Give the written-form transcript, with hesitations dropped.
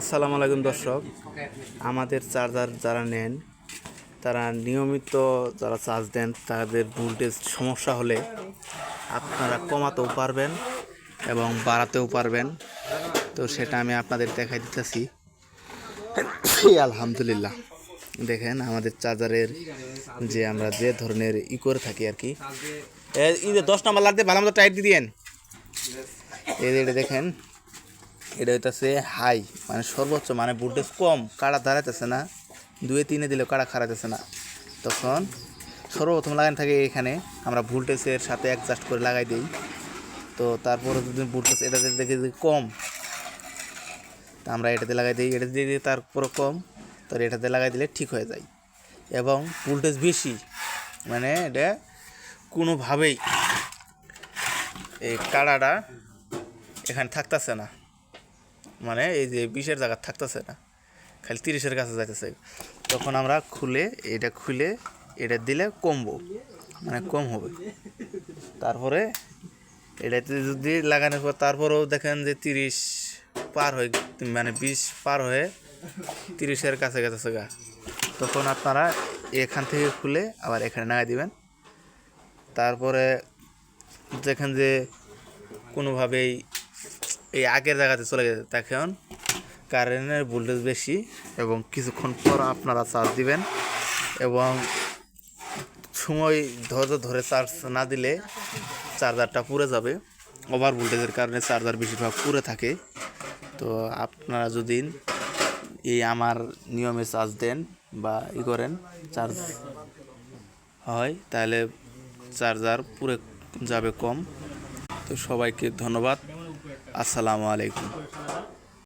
আসসালামু আলাইকুম দর্শক, আমাদের চার্জার যারা নেন তারা নিয়মিত যারা চার্জ দেন তাদের ভোল্টেজ সমস্যা হলে আপনারা কমাতেও পারবেন এবং বাড়াতেও পারবেন। তো সেটা আমি আপনাদের দেখাই দিতেছি। আলহামদুলিল্লাহ, দেখেন আমাদের চার্জারের যে আমরা যে ধরনের করে থাকি আর কি, এই যে 10 নম্বর লাগতে ভালো মতো টাইট দিয়ে দিয়েন। এটা দেখেন, এটা হইতেছে হাই, মানে সর্বোচ্চ, মানে ভোল্টেজ কম, কাড়া দাঁড়াইতেছে না, 2-3 দিলেও কাড়া খাড়াইতেছে না। তখন সর্বপ্রথম লাগানো থাকে এখানে আমরা ভোল্টেজের সাথে অ্যাডজাস্ট করে লাগাই দিই। তো তারপরে যদি ভোল্টেজ এটাতে দেখে যদি কম, তা আমরা এটাতে লাগাই দিই, এটা দিয়ে তারপরে কম, তো এটাতে লাগাই দিলে ঠিক হয়ে যায়। এবং ভোল্টেজ বেশি, মানে এটা কোনোভাবেই এই কাড়াটা এখানে থাকতেছে না, মানে এই যে 20-এর জায়গা থাকতেছে না, খালি 30-এর কাছে যাইতেছে। তখন আমরা খুলে এটা দিলে কমবো, মানে কম হবে। তারপরে এটাতে যদি লাগানোর পর তারপরেও দেখেন যে 30 পার হয়ে, মানে 20 পার হয়ে 30-এর কাছে গেছে গা, তখন আপনারা এখান থেকে খুলে আবার এখানে লাগাই দিবেন। তারপরে দেখেন যে কোনোভাবেই এই আগের জায়গাতে চলে গেছে, তখন কারেন্টের ভোল্টেজ বেশি এবং কিছুক্ষণ পর আপনারা চার্জ দিবেন। এবং সময় ধরে চার্জ না দিলে চার্জারটা পুড়ে যাবে। ওভার ভোল্টেজের কারণে চার্জার বেশিরভাগ পুড়ে থাকে। তো আপনারা যদি এই আমার নিয়মে চার্জ দেন বা করেন, চার্জ হয়, তাহলে চার্জার পুড়ে যাবে কম। তো সবাইকে ধন্যবাদ। আসসালামু আলাইকুম।